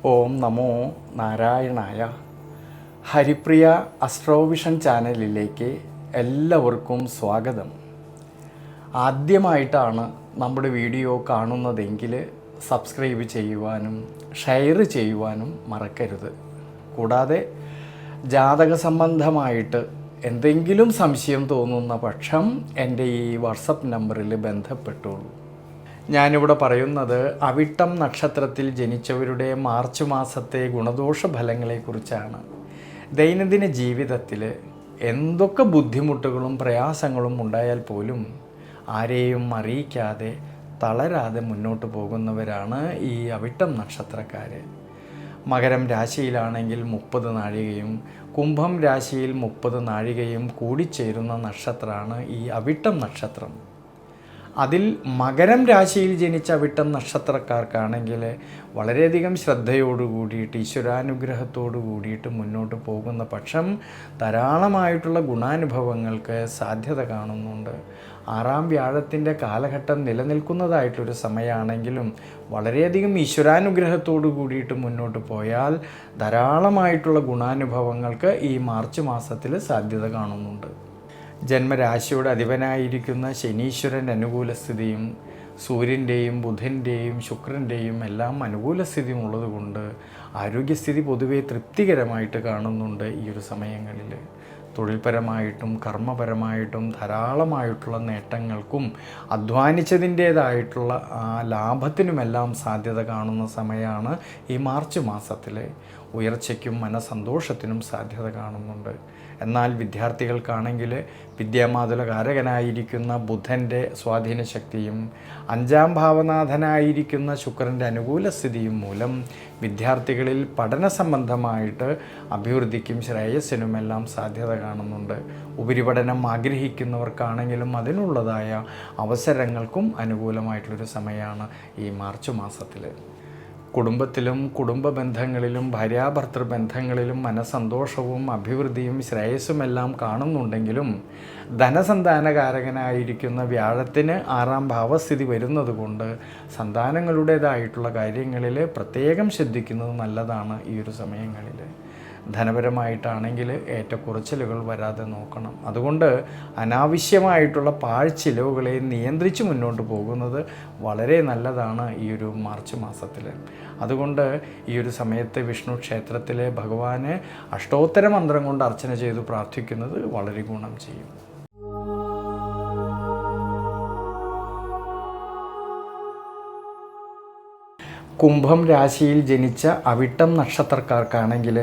ഓം നമോ നാരായണായ. ഹരിപ്രിയ അസ്ട്രോവിഷൻ ചാനലിലേക്ക് എല്ലാവർക്കും സ്വാഗതം. ആദ്യമായിട്ടാണ് നമ്മുടെ വീഡിയോ കാണുന്നതെങ്കിൽ സബ്സ്ക്രൈബ് ചെയ്യുവാനും ഷെയർ ചെയ്യുവാനും മറക്കരുത്. കൂടാതെ ജാതക സംബന്ധമായിട്ട് എന്തെങ്കിലും സംശയം തോന്നുന്ന പക്ഷം എൻ്റെ ഈ വാട്സപ്പ് നമ്പറിൽ ബന്ധപ്പെട്ടോളൂ. ഞാനിവിടെ പറയുന്നത് അവിട്ടം നക്ഷത്രത്തിൽ ജനിച്ചവരുടെ മാർച്ച് മാസത്തെ ഗുണദോഷ ഫലങ്ങളെക്കുറിച്ചാണ്. ദൈനംദിന ജീവിതത്തിൽ എന്തൊക്കെ ബുദ്ധിമുട്ടുകളും പ്രയാസങ്ങളും ഉണ്ടായാൽ പോലും ആരെയും അറിയിക്കാതെ തളരാതെ മുന്നോട്ട് പോകുന്നവരാണ് ഈ അവിട്ടം നക്ഷത്രക്കാർ. മകരം രാശിയിലാണെങ്കിൽ 30 നാഴികയും കുംഭം രാശിയിൽ 30 നാഴികയും കൂടിച്ചേരുന്ന നക്ഷത്രമാണ് ഈ അവിട്ടം നക്ഷത്രം. അതിൽ മകരം രാശിയിൽ ജനിച്ച അവിട്ടം നക്ഷത്രക്കാർക്കാണെങ്കിൽ വളരെയധികം ശ്രദ്ധയോടു കൂടിയിട്ട് ഈശ്വരാനുഗ്രഹത്തോടു കൂടിയിട്ട് മുന്നോട്ട് പോകുന്ന പക്ഷം ധാരാളമായിട്ടുള്ള ഗുണാനുഭവങ്ങൾക്ക് സാധ്യത കാണുന്നുണ്ട്. 6-ാം വ്യാഴത്തിൻ്റെ കാലഘട്ടം നിലനിൽക്കുന്നതായിട്ടൊരു സമയമാണെങ്കിലും വളരെയധികം ഈശ്വരാനുഗ്രഹത്തോടു കൂടിയിട്ട് മുന്നോട്ട് പോയാൽ ധാരാളമായിട്ടുള്ള ഗുണാനുഭവങ്ങൾക്ക് ഈ മാർച്ച് മാസത്തിൽ സാധ്യത കാണുന്നുണ്ട്. ജന്മരാശിയുടെ അധിപനായിരിക്കുന്ന ശനീശ്വരൻ അനുകൂല സ്ഥിതിയും സൂര്യൻ്റെയും ബുധൻ്റെയും ശുക്രൻ്റെയും എല്ലാം അനുകൂല സ്ഥിതിയും ഉള്ളതുകൊണ്ട് ആരോഗ്യസ്ഥിതി പൊതുവെ തൃപ്തികരമായിട്ട് കാണുന്നുണ്ട്. ഈ ഒരു സമയങ്ങളിൽ തൊഴിൽപരമായിട്ടും കർമ്മപരമായിട്ടും ധാരാളമായിട്ടുള്ള നേട്ടങ്ങൾക്കും അധ്വാനിച്ചതിൻ്റേതായിട്ടുള്ള ലാഭത്തിനുമെല്ലാം സാധ്യത കാണുന്ന സമയമാണ് ഈ മാർച്ച് മാസത്തിൽ. ഉയർച്ചയ്ക്കും മനസന്തോഷത്തിനും സാധ്യത കാണുന്നുണ്ട്. എന്നാൽ വിദ്യാർത്ഥികൾക്കാണെങ്കിൽ വിദ്യാമാതുല കാരകനായിരിക്കുന്ന ബുധൻ്റെ സ്വാധീന ശക്തിയും 5-ാം ഭാവനാഥനായിരിക്കുന്ന ശുക്രൻ്റെ അനുകൂല സ്ഥിതിയും മൂലം വിദ്യാർത്ഥികളിൽ പഠന സംബന്ധമായിട്ട് അഭിവൃദ്ധിക്കും ശ്രേയസ്സിനുമെല്ലാം സാധ്യത കാണുന്നുണ്ട്. ഉപരിപഠനം ആഗ്രഹിക്കുന്നവർക്കാണെങ്കിലും അതിനുള്ളതായ അവസരങ്ങൾക്കും അനുകൂലമായിട്ടുള്ളൊരു സമയമാണ് ഈ മാർച്ച് മാസത്തിൽ. കുടുംബത്തിലും കുടുംബ ബന്ധങ്ങളിലും ഭാര്യാഭർത്തൃ ബന്ധങ്ങളിലും മനസന്തോഷവും അഭിവൃദ്ധിയും ശ്രേയസ്സുമെല്ലാം കാണുന്നുണ്ടെങ്കിലും ധനസന്താനകാരകനായിരിക്കുന്ന വ്യാഴത്തിന് 6-ാം ഭാവസ്ഥിതി വരുന്നത് കൊണ്ട് സന്താനങ്ങളുടേതായിട്ടുള്ള കാര്യങ്ങളിൽ പ്രത്യേകം ശ്രദ്ധിക്കുന്നത് നല്ലതാണ്. ഈ ഒരു സമയങ്ങളിൽ ധനപരമായിട്ടാണെങ്കിൽ ഏറ്റക്കുറച്ചിലുകൾ വരാതെ നോക്കണം. അതുകൊണ്ട് അനാവശ്യമായിട്ടുള്ള പാഴ്ചിലവുകളെ നിയന്ത്രിച്ച് മുന്നോട്ട് പോകുന്നത് വളരെ നല്ലതാണ് ഈ ഒരു മാർച്ച് മാസത്തിൽ. അതുകൊണ്ട് ഈ ഒരു സമയത്ത് വിഷ്ണു ക്ഷേത്രത്തിലെ ഭഗവാനെ അഷ്ടോത്തര മന്ത്രം കൊണ്ട് അർച്ചന ചെയ്ത് പ്രാർത്ഥിക്കുന്നത് വളരെ ഗുണം ചെയ്യും. കുംഭം രാശിയിൽ ജനിച്ച അവിട്ടം നക്ഷത്രക്കാർക്കാണെങ്കിൽ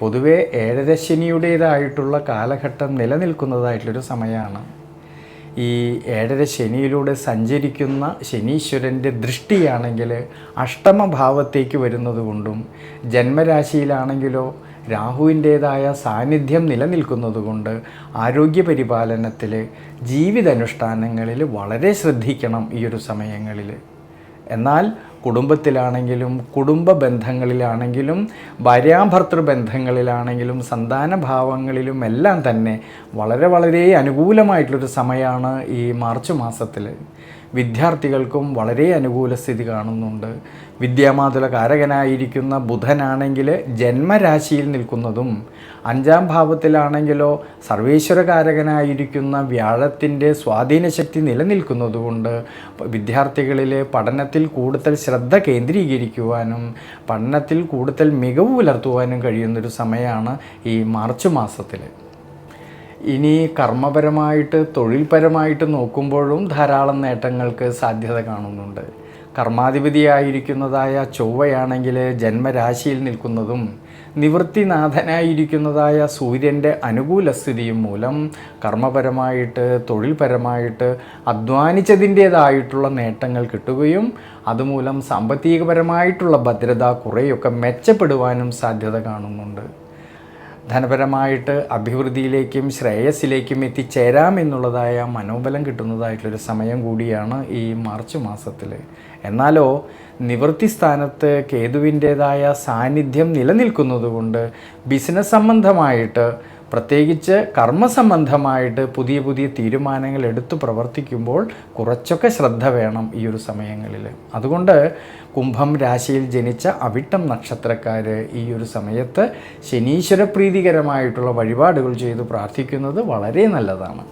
പൊതുവെ 7ര ശനിയുടേതായിട്ടുള്ള കാലഘട്ടം നിലനിൽക്കുന്നതായിട്ടുള്ളൊരു സമയമാണ്. ഈ 7ര ശനിയിലൂടെ സഞ്ചരിക്കുന്ന ശനീശ്വരൻ്റെ ദൃഷ്ടിയാണെങ്കിൽ അഷ്ടമ ഭാവത്തേക്ക് വരുന്നത് കൊണ്ടും ജന്മരാശിയിലാണെങ്കിലോ രാഹുവിൻ്റേതായ സാന്നിധ്യം നിലനിൽക്കുന്നത് കൊണ്ട് ആരോഗ്യപരിപാലനത്തിൽ ജീവിതാനുഷ്ഠാനങ്ങളിൽ വളരെ ശ്രദ്ധിക്കണം ഈ ഒരു സമയങ്ങളിൽ. എന്നാൽ കുടുംബത്തിലാണെങ്കിലും കുടുംബ ബന്ധങ്ങളിലാണെങ്കിലും ഭാര്യാഭർത്തൃ ബന്ധങ്ങളിലാണെങ്കിലും സന്താനഭാവങ്ങളിലും എല്ലാം തന്നെ വളരെ അനുകൂലമായിട്ടുള്ളൊരു സമയമാണ് ഈ മാർച്ച് മാസത്തിൽ. വിദ്യാർത്ഥികൾക്കും വളരെ അനുകൂല സ്ഥിതി കാണുന്നുണ്ട്. വിദ്യാമാതുല കാരകനായിരിക്കുന്ന ബുധനാണെങ്കിൽ ജന്മരാശിയിൽ നിൽക്കുന്നതും 5-ാം ഭാവത്തിലാണെങ്കിലോ സർവേശ്വരകാരകനായിരിക്കുന്ന വ്യാഴത്തിൻ്റെ സ്വാധീനശക്തി നിലനിൽക്കുന്നതുകൊണ്ട് വിദ്യാർത്ഥികളിൽ പഠനത്തിൽ കൂടുതൽ ശ്രദ്ധ കേന്ദ്രീകരിക്കുവാനും പഠനത്തിൽ കൂടുതൽ മികവ് പുലർത്തുവാനും കഴിയുന്നൊരു സമയമാണ് ഈ മാർച്ച് മാസത്തിൽ. ഇനി കർമ്മപരമായിട്ട് തൊഴിൽപരമായിട്ട് നോക്കുമ്പോഴും ധാരാളം നേട്ടങ്ങൾക്ക് സാധ്യത കാണുന്നുണ്ട്. കർമാധിപതിയായിരിക്കുന്നതായ ചൊവ്വയാണെങ്കിൽ ജന്മരാശിയിൽ നിൽക്കുന്നതും നിവൃത്തിനാഥനായിരിക്കുന്നതായ സൂര്യൻ്റെ അനുകൂല സ്ഥിതിയും മൂലം കർമ്മപരമായിട്ട് തൊഴിൽപരമായിട്ട് അധ്വാനിച്ചതിൻ്റേതായിട്ടുള്ള നേട്ടങ്ങൾ കിട്ടുകയും അതുമൂലം സാമ്പത്തികപരമായിട്ടുള്ള ഭദ്രത കുറേയൊക്കെ മെച്ചപ്പെടുവാനും സാധ്യത കാണുന്നുണ്ട്. ധനപരമായിട്ട് അഭിവൃദ്ധിയിലേക്കും ശ്രേയസ്സിലേക്കും എത്തിച്ചേരാമെന്നുള്ളതായ മനോബലം കിട്ടുന്നതായിട്ടുള്ളൊരു സമയം കൂടിയാണ് ഈ മാർച്ച് മാസത്തിൽ. എന്നാലോ നിവൃത്തി സ്ഥാനത്ത് കേതുവിൻ്റേതായ സാന്നിധ്യം നിലനിൽക്കുന്നത് കൊണ്ട് ബിസിനസ് സംബന്ധമായിട്ട് പ്രത്യേകിച്ച് കർമ്മസംബന്ധമായിട്ട് പുതിയ പുതിയ തീരുമാനങ്ങൾ എടുത്തു പ്രവർത്തിക്കുമ്പോൾ കുറച്ചൊക്കെ ശ്രദ്ധ വേണം ഈ ഒരു സമയങ്ങളിൽ. അതുകൊണ്ട് കുംഭം രാശിയിൽ ജനിച്ച അവിട്ടം നക്ഷത്രക്കാർ ഈ ഒരു സമയത്ത് ശനീശ്വര പ്രീതികരമായിട്ടുള്ള വഴിപാടുകൾ ചെയ്ത് പ്രാർത്ഥിക്കുന്നത് വളരെ നല്ലതാണ്.